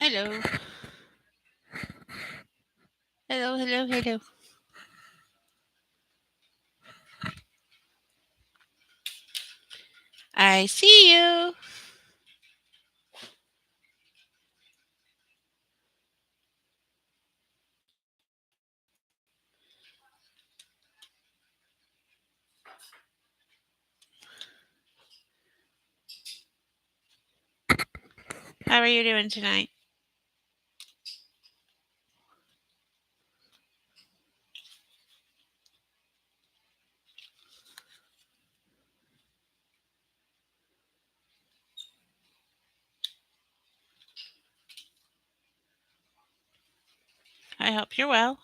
Hello. Hello, hello, hello. I see you. How are you doing tonight? I hope you're well.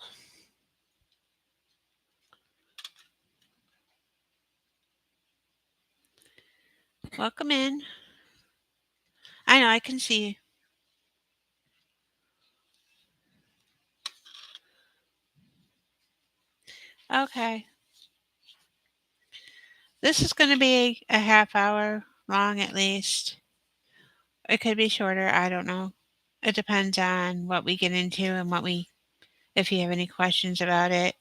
Welcome in. I know I can see you. Okay. This is going to be a half hour long at least. It could be shorter. I don't know. It depends on what we get into and if you have any questions about it.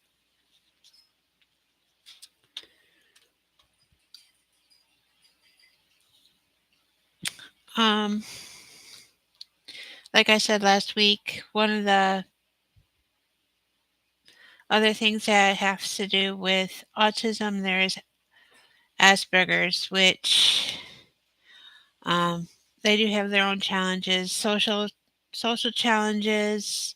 Um, like I said last week, one of the other things that has to do with autism, there is Asperger's, which Um, they do have their own challenges, social challenges.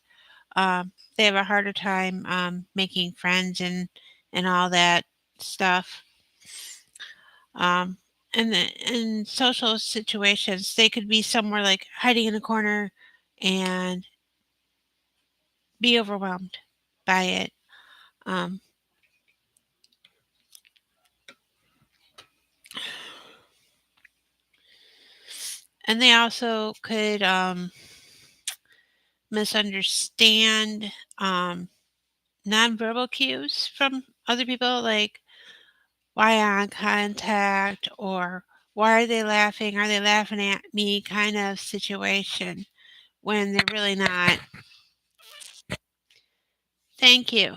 They have a harder time making friends and all that stuff. Um, and in social situations, they could be somewhere like hiding in a corner and be overwhelmed by it. Um, and they also could misunderstand nonverbal cues from other people, like why eye contact or why are they laughing? Are they laughing at me kind of situation when they're really not. Thank you.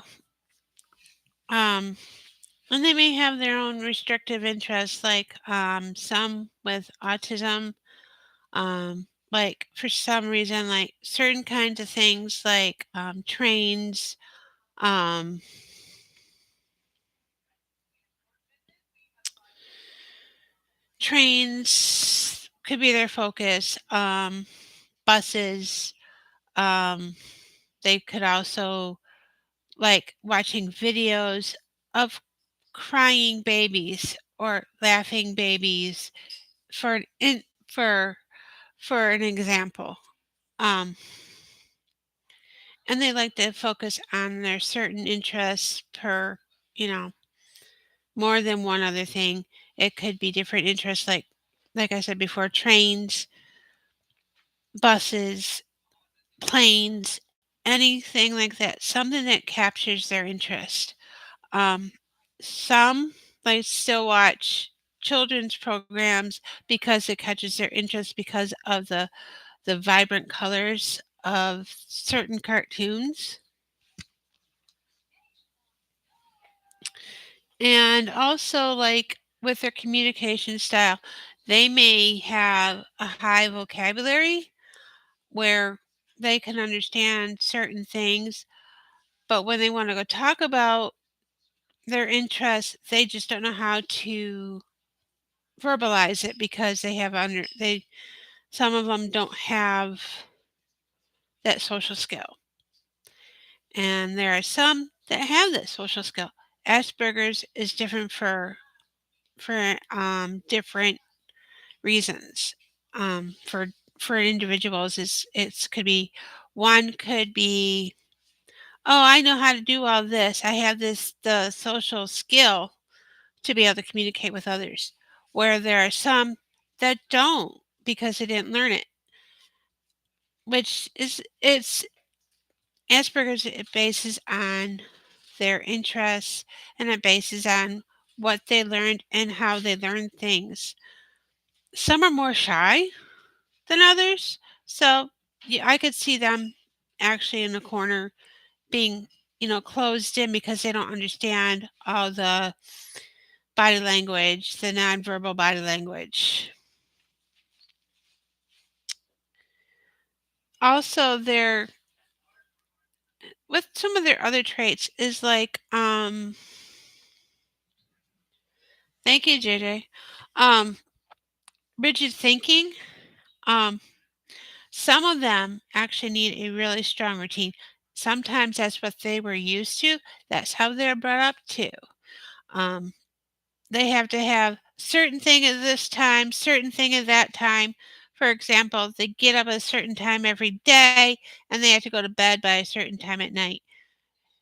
Um, and they may have their own restrictive interests, like some with autism, like for some reason, like certain kinds of things, like um, trains could be their focus. Buses. Um, they could also like watching videos of crying babies or laughing babies for an in, for an example. Um, and they like to focus on their certain interests per, you know, more than one other thing. It could be different interests, like I said before, trains, buses, planes, anything like that. Something that captures their interest. Um, some like still watch children's programs because it catches their interest because of the vibrant colors of certain cartoons. And also like with their communication style, they may have a high vocabulary where they can understand certain things, but when they want to go talk about their interests, they just don't know how to verbalize it because they some of them don't have that social skill. And there are some that have that social skill. Asperger's is different for different reasons. For individuals, it's could be one could be, oh, I know how to do all this. I have the social skill to be able to communicate with others. Where there are some that don't because they didn't learn it, which is it's Asperger's. It bases on their interests and it bases on what they learned and how they learn things. Some are more shy than others, so Yeah, I could see them actually in the corner being, closed in because they don't understand all the body language, the nonverbal body language. Also, their with some of their other traits is like, thank you, JJ. Um, rigid thinking. Um, some of them actually need a really strong routine. Sometimes that's what they were used to. That's how they're brought up too. Um, they have to have certain thing at this time, certain thing at that time. For example, they get up at a certain time every day and they have to go to bed by a certain time at night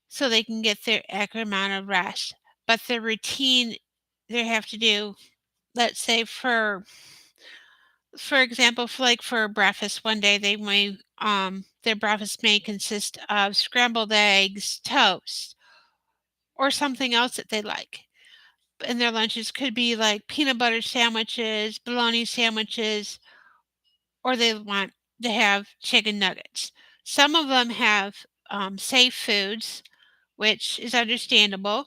so they can get their accurate amount of rest. But the routine they have to do, let's say for example, for breakfast one day they may their breakfast may consist of scrambled eggs, toast, or something else that they like. And their lunches could be like peanut butter sandwiches, bologna sandwiches, or they want to have chicken nuggets. Some of them have safe foods, which is understandable.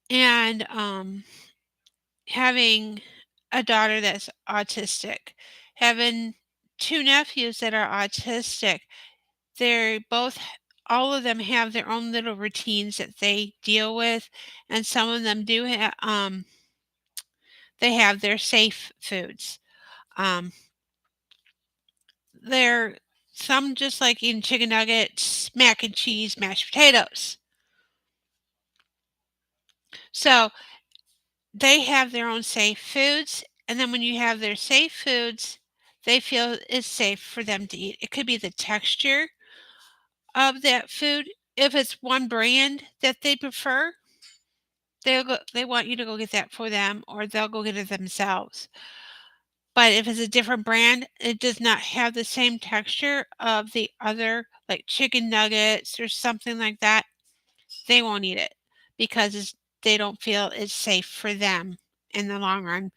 And having a daughter that's autistic, having two nephews that are autistic, they're both all of them have their own little routines that they deal with, and some of them do they have their safe foods. Um, they're some just like eating chicken nuggets, mac and cheese, mashed potatoes. So they have their own safe foods, and then when you have their safe foods, they feel it's safe for them to eat. It could be the texture of that food. If it's one brand that they prefer, they want you to go get that for them, or they'll go get it themselves. But if it's a different brand, it does not have the same texture of the other, like chicken nuggets or something like that, they won't eat it because they don't feel it's safe for them in the long run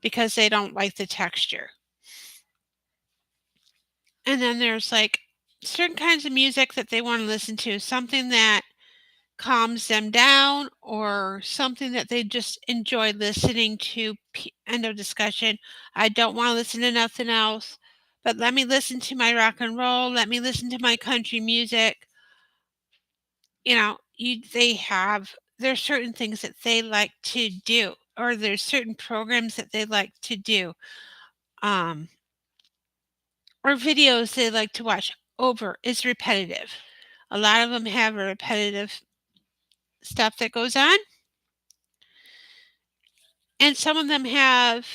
because they don't like the texture. And then there's like certain kinds of music that they want to listen to, something that calms them down or something that they just enjoy listening to. End of discussion. I don't want to listen to nothing else, but let me listen to my rock and roll. Let me listen to my country music. They have there's certain things that they like to do, or there's certain programs that they like to do, um, or videos they like to watch over. Is repetitive. A lot of them have a repetitive stuff that goes on, and some of them have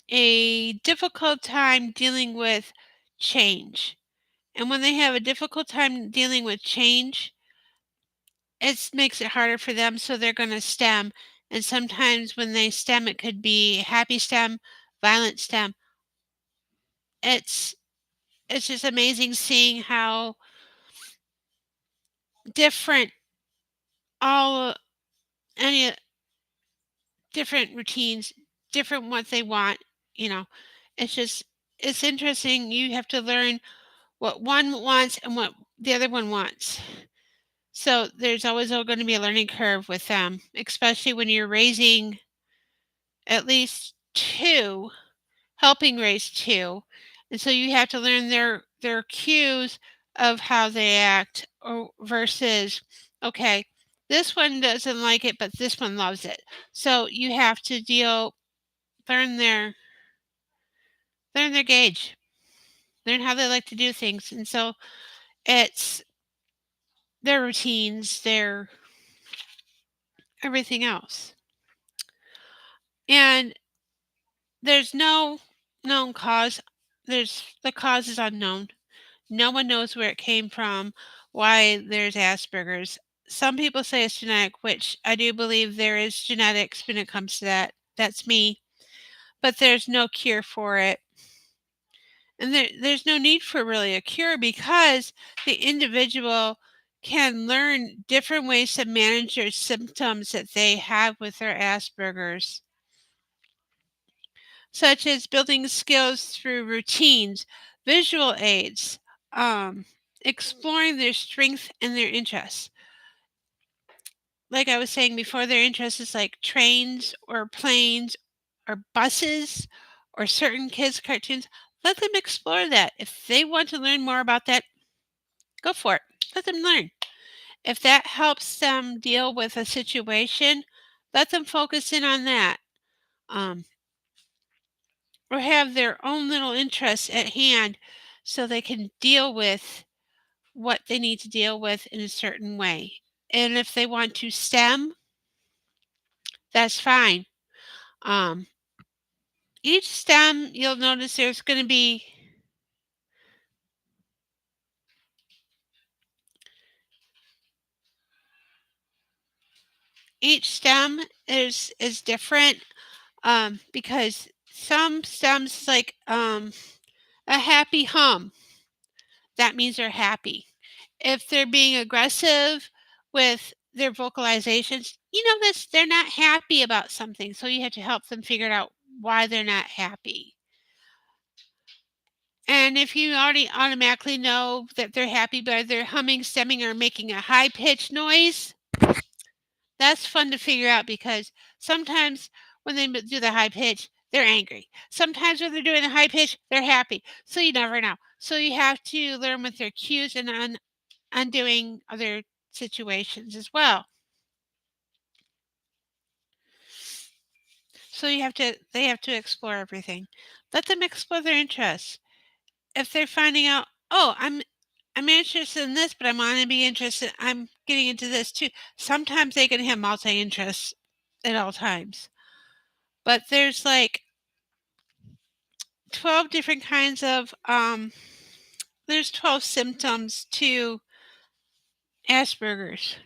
a difficult time dealing with change. And when they have a difficult time dealing with change, it makes it harder for them, so they're going to stem. And sometimes when they stem, it could be happy stem, violent stem. It's it's just amazing seeing how different all any different routines, different what they want. You know, it's just it's interesting. You have to learn what one wants and what the other one wants. So there's always going to be a learning curve with them, especially when you're raising at least two, helping raise two. And so you have to learn their cues of how they act or versus, okay, this one doesn't like it, but this one loves it. So you have to learn their learn their gauge, learn how they like to do things. And so it's their routines, their everything else. And there's no known cause. The cause is unknown. No one knows where it came from, why there's Asperger's. Some people say it's genetic, which I do believe there is genetics when it comes to that. That's me. But there's no cure for it. And there's no need for really a cure because the individual can learn different ways to manage their symptoms that they have with their Asperger's. such as building skills through routines, visual aids, um, exploring their strength and their interests. Like I was saying before, their interests is like trains or planes or buses or certain kids' cartoons. Let them explore that. If they want to learn more about that, go for it. Let them learn. If that helps them deal with a situation, let them focus in on that. Um, or have their own little interests at hand so they can deal with what they need to deal with in a certain way. And if they want to STEM, that's fine. Um, each STEM, you'll notice there's going to be each STEM is different because some STEMs like a happy hum. That means they're happy. If they're being aggressive with their vocalizations, you know this they're not happy about something, so you have to help them figure out why they're not happy. And if you already automatically know that they're happy by their humming, stemming, or making a high pitched noise, that's fun to figure out because sometimes when they do the high pitch, they're angry. Sometimes when they're doing the high pitch, they're happy. So you never know. So you have to learn with their cues and undoing other situations as well. So they have to explore everything. Let them explore their interests. If they're finding out, "Oh, I'm interested in this, but I wanna be interested I'm getting into this too." Sometimes they can have multi-interests at all times. But there's like 12 different kinds of there's 12 symptoms to Asperger's.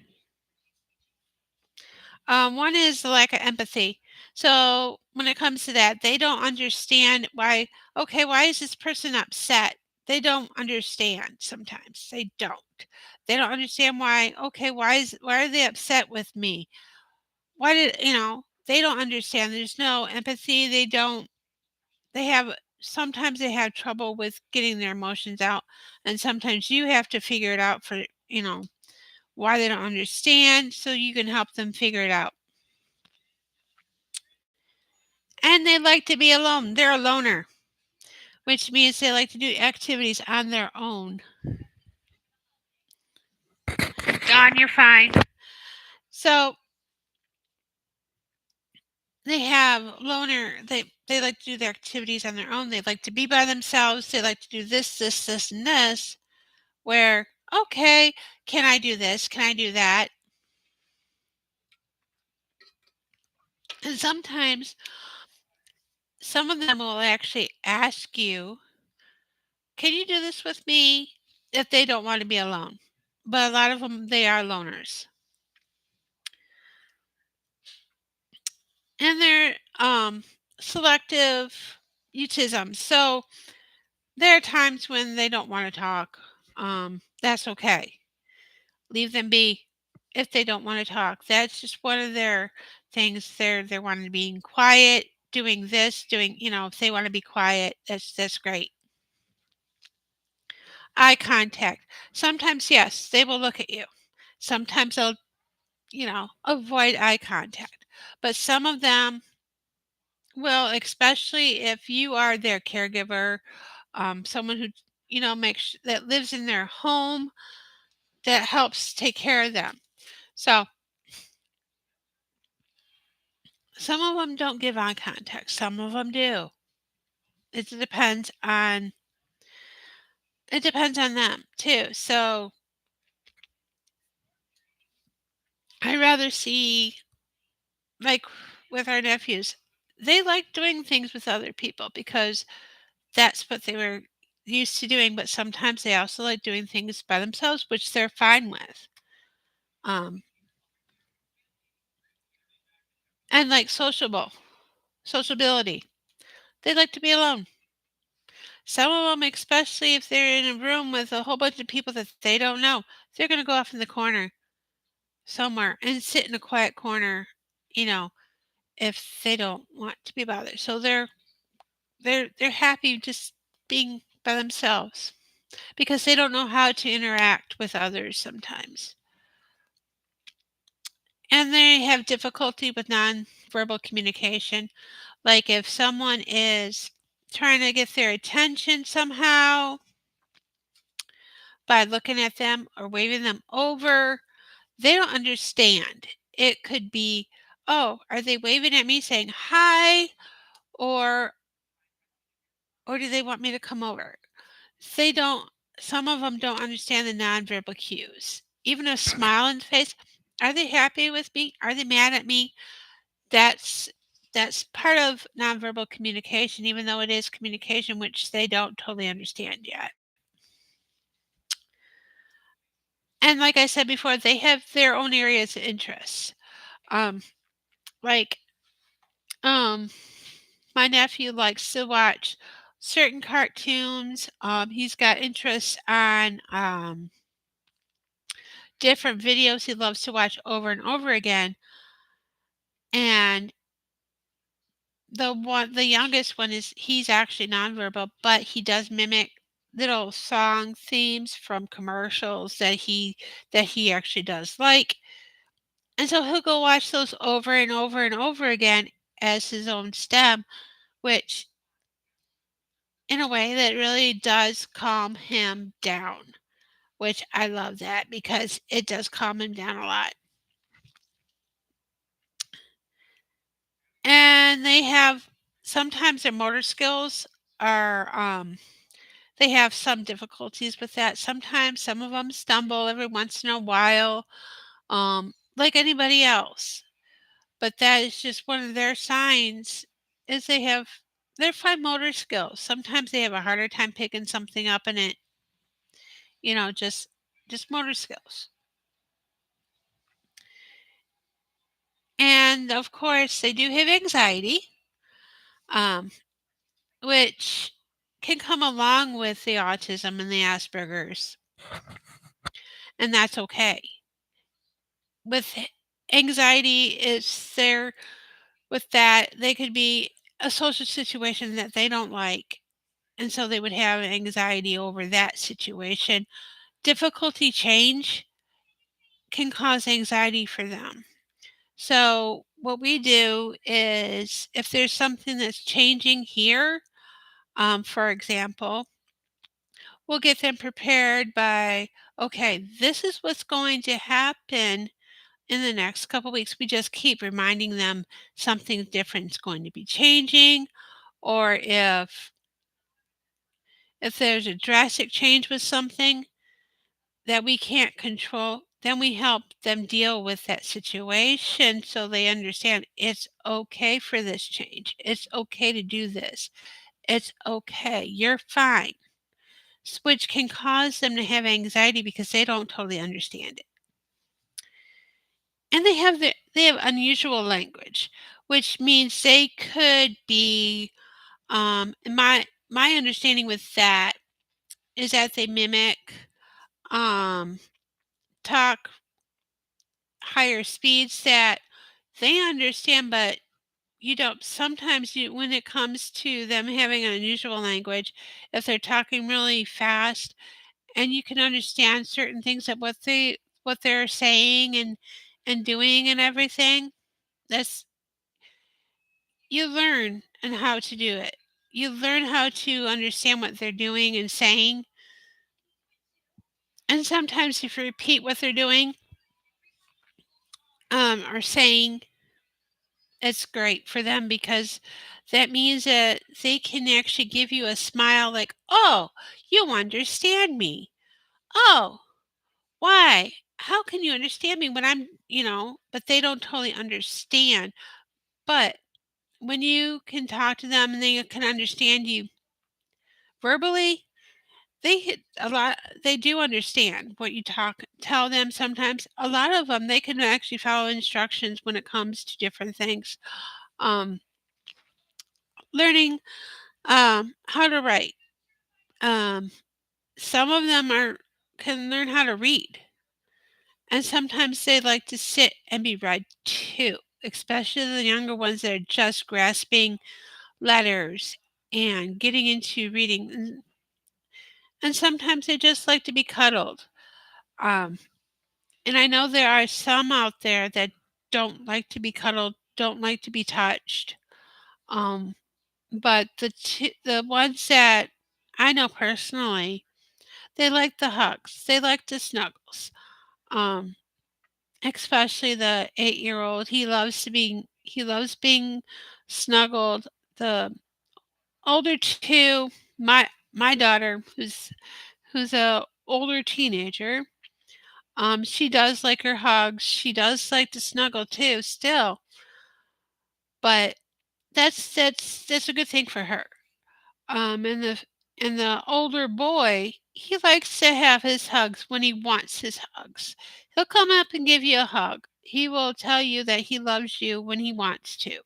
One is the lack of empathy. So when it comes to that, they don't understand why, okay, why is this person upset? They don't understand sometimes. They don't. They don't understand why, okay, why are they upset with me? Why did they don't understand. There's no empathy. They have sometimes they have trouble with getting their emotions out. And sometimes you have to figure it out for, why they don't understand so you can help them figure it out. And they like to be alone. They're a loner, which means they like to do activities on their own. Don, you're fine. So they have loner. They like to do their activities on their own. They like to be by themselves. They like to do this, and this. Where okay, can I do this? Can I do that? And sometimes some of them will actually ask you, "Can you do this with me?" If they don't want to be alone. But a lot of them, they are loners. And they're selective autism. So there are times when they don't want to talk. That's okay. Leave them be if they don't want to talk. That's just one of their things. They're wanting to be quiet, doing this, doing if they want to be quiet, that's great. Eye contact. Sometimes yes, they will look at you. Sometimes they'll avoid eye contact. But some of them will, especially if you are their caregiver, someone who, makes that lives in their home that helps take care of them. So some of them don't give eye contact. Some of them do. It depends on them too. So I rather see like with our nephews, they like doing things with other people because that's what they were used to doing, but sometimes they also like doing things by themselves, which they're fine with. Um, and like sociability. They like to be alone. Some of them, especially if they're in a room with a whole bunch of people that they don't know, they're going to go off in the corner somewhere and sit in a quiet corner, you know, if they don't want to be bothered. So they're they're happy just being by themselves because they don't know how to interact with others sometimes. And they have difficulty with nonverbal communication. Like if someone is trying to get their attention somehow by looking at them or waving them over, they don't understand. It could be, oh, are they waving at me saying hi, or do they want me to come over? They don't Some of them don't understand the nonverbal cues. Even a smile on the face, are they happy with me? Are they mad at me? That's that's part of nonverbal communication, even though it is communication which they don't totally understand yet. And like I said before, they have their own areas of interest. Um, like um, my nephew likes to watch certain cartoons. He's got interests on different videos he loves to watch over and over again. And the youngest one is he's actually nonverbal, but he does mimic little song themes from commercials that he actually does like. And so he'll go watch those over and over and over again as his own stem, which in a way that really does calm him down, which I love that because it does calm him down a lot. And they have sometimes their motor skills are they have some difficulties with that. Sometimes some of them stumble every once in a while, like anybody else. But that is just one of their signs is they have their fine motor skills. Sometimes they have a harder time picking something up and it, just motor skills. And of course, they do have anxiety, um, which can come along with the autism and the Asperger's, and that's okay. With anxiety, it's there with that they could be a social situation that they don't like, and so they would have anxiety over that situation. Difficulty change can cause anxiety for them. So what we do is if there's something that's changing here, for example, we'll get them prepared by, okay, this is what's going to happen in the next couple weeks. We just keep reminding them something different is going to be changing, or if there's a drastic change with something that we can't control, then we help them deal with that situation so they understand it's okay for this change. It's okay to do this. It's okay. You're fine. Which can cause them to have anxiety because they don't totally understand it. And they have unusual language, which means they could be my understanding with that is that they mimic um talk higher speeds that they understand, but you don't sometimes you when it comes to them having an unusual language, if they're talking really fast and you can understand certain things that what they're saying and doing and everything, that's you learn and how to do it. You learn how to understand what they're doing and saying. And sometimes if you repeat what they're doing, or saying, it's great for them because that means that they can actually give you a smile like, "Oh, you understand me. Oh, why? How can you understand me when but they don't totally understand. But when you can talk to them and they can understand you verbally, they do understand what you tell them sometimes. A lot of them, they can actually follow instructions when it comes to different things. Um, Learning how to write. Um, some of them are can learn how to read, and sometimes they like to sit and be read too, especially the younger ones that are just grasping letters. and getting into reading, and sometimes they just like to be cuddled. Um, and I know there are some out there that don't like to be cuddled, don't like to be touched. Um, but the ones that I know personally, they like the hugs, they like the snuggles. Um, Especially the 8-year-old, he loves being snuggled. The older 2, my daughter, who's a older teenager, she does like her hugs, she does like to snuggle too still, but that's a good thing for her. And the older boy, he likes to have his hugs when he wants his hugs. He'll come up and give you a hug. He will tell you that he loves you when he wants to.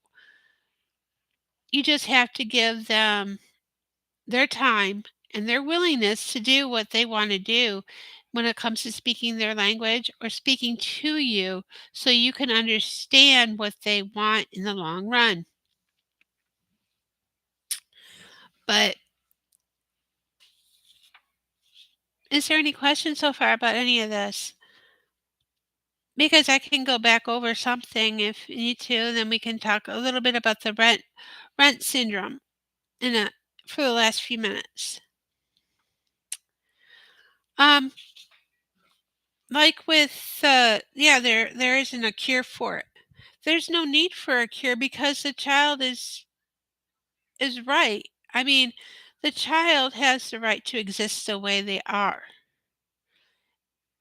You just have to give them their time and their willingness to do what they want to do when it comes to speaking their language or speaking to you so you can understand what they want in the long run. But is there any questions so far about any of this? Because I can go back over something if you need to, then we can talk a little bit about the Rett syndrome in a for the last few minutes. Um, like with yeah, there isn't a cure for it. There's no need for a cure because the child is right. I mean, the child has the right to exist the way they are.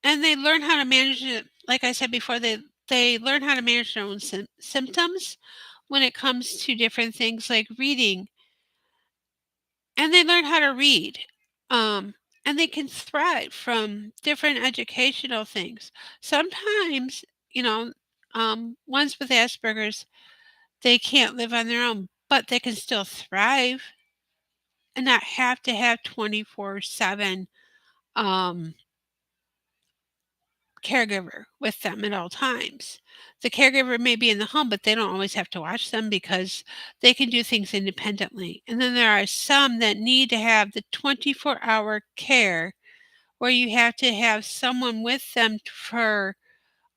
And they learn how to manage it, like I said before, they learn how to manage their own symptoms when it comes to different things like reading, and they learn how to read. Um, and they can thrive from different educational things. Sometimes, you know, ones with Asperger's, they can't live on their own, but they can still thrive and not have to have 24/7 um, caregiver with them at all times. The caregiver may be in the home, but they don't always have to watch them because they can do things independently. And then there are some that need to have the 24-hour care where you have to have someone with them for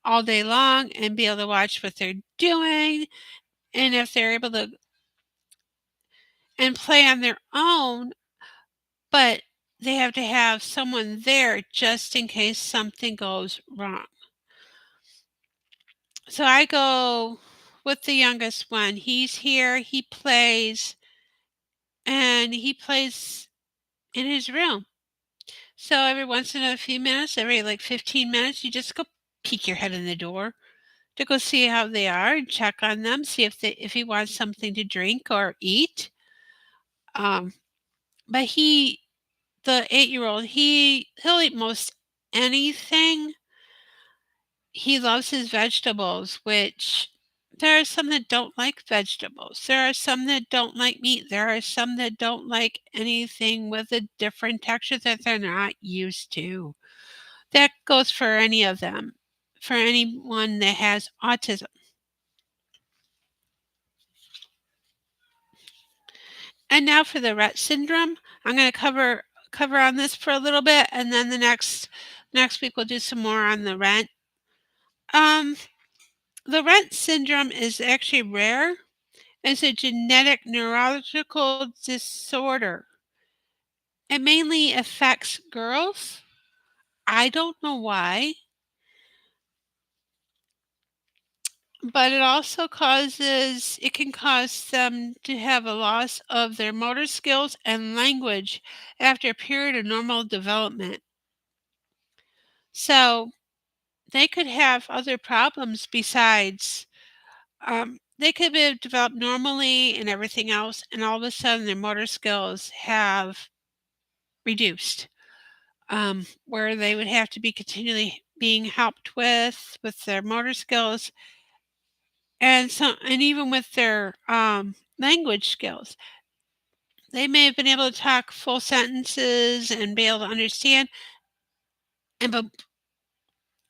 all day long and be able to watch what they're doing. And if they're able to and play on their own, but they have to have someone there just in case something goes wrong. So I go with the youngest one. He's here, and he plays in his room. So every once in a few minutes, every like 15 minutes, you just go peek your head in the door to go see how they are and check on them, see if he wants something to drink or eat. Um, but the 8-year-old, he'll eat most anything. He loves his vegetables, which there are some that don't like vegetables. There are some that don't like meat. There are some that don't like anything with a different texture that they're not used to. That goes for any of them, for anyone that has autism. And now for the Rett syndrome, I'm going to cover on this for a little bit, and then the next week we'll do some more on the Rett. Um, the Rett syndrome is actually rare. It's a genetic neurological disorder. It mainly affects girls. I don't know why, but it can cause them to have a loss of their motor skills and language after a period of normal development. So they could have other problems besides, they could have developed normally and everything else, and all of a sudden their motor skills have reduced. Where they would have to be continually being helped with their motor skills and even with their language skills. They may have been able to talk full sentences and be able to understand, and but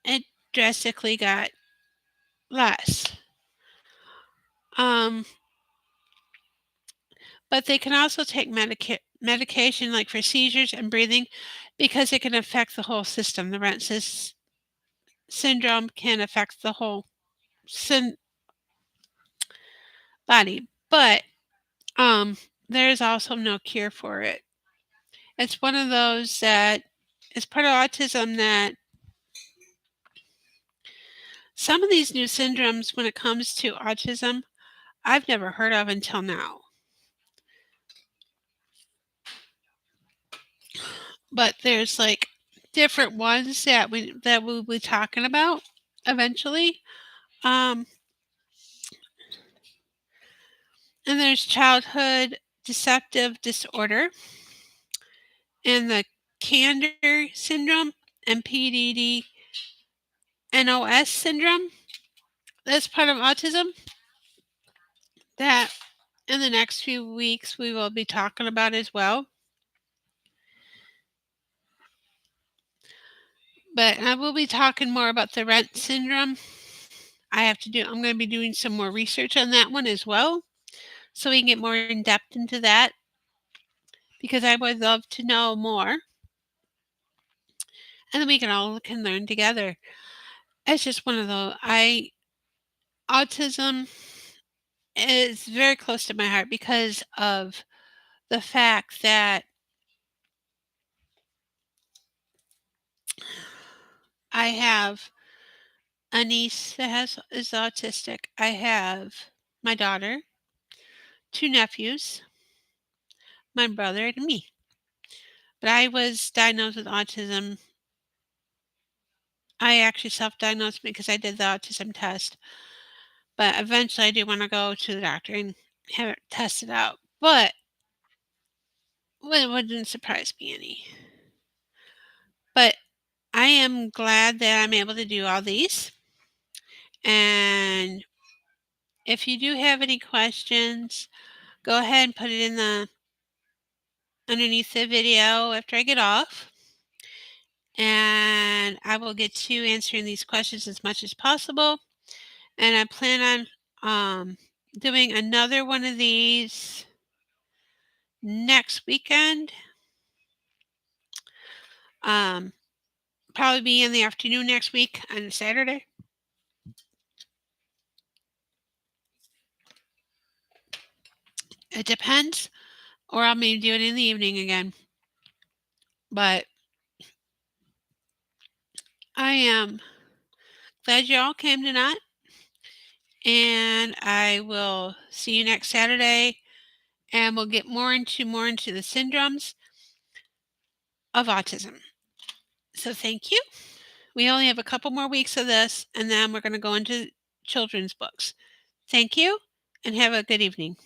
it drastically got less. Um, but they can also take medication like for seizures and breathing because it can affect the whole system. The syndrome can affect the whole syn- body, but um, there is also no cure for it. It's one of those that is part of autism that some of these new syndromes, when it comes to autism, I've never heard of until now. But there's like different ones that we'll be talking about eventually. Um, and there's childhood deceptive disorder and the Candor syndrome and PDD-NOS syndrome. That's part of autism that in the next few weeks we will be talking about as well. But I will be talking more about the Rett syndrome. I'm going to be doing some more research on that one as well, so we can get more in depth into that because I would love to know more, and then we can learn together. It's just one of those. Autism is very close to my heart because of the fact that I have a niece that is autistic. I have my daughter, two nephews, my brother, and me. But I was diagnosed with autism. I actually self-diagnosed because I did the autism test. But eventually I do want to go to the doctor and have it tested out. But it wouldn't surprise me any. But I am glad that I'm able to do all these. And if you do have any questions, go ahead and put it in the underneath the video after I get off. And I will get to answering these questions as much as possible. And I plan on doing another one of these next weekend. Um, Probably be in the afternoon next week on Saturday. It depends, or I'll maybe do it in the evening again. But I am glad you all came tonight, and I will see you next Saturday, and we'll get more into the syndromes of autism. So thank you. We only have a couple more weeks of this, and then we're going to go into children's books. Thank you, and have a good evening.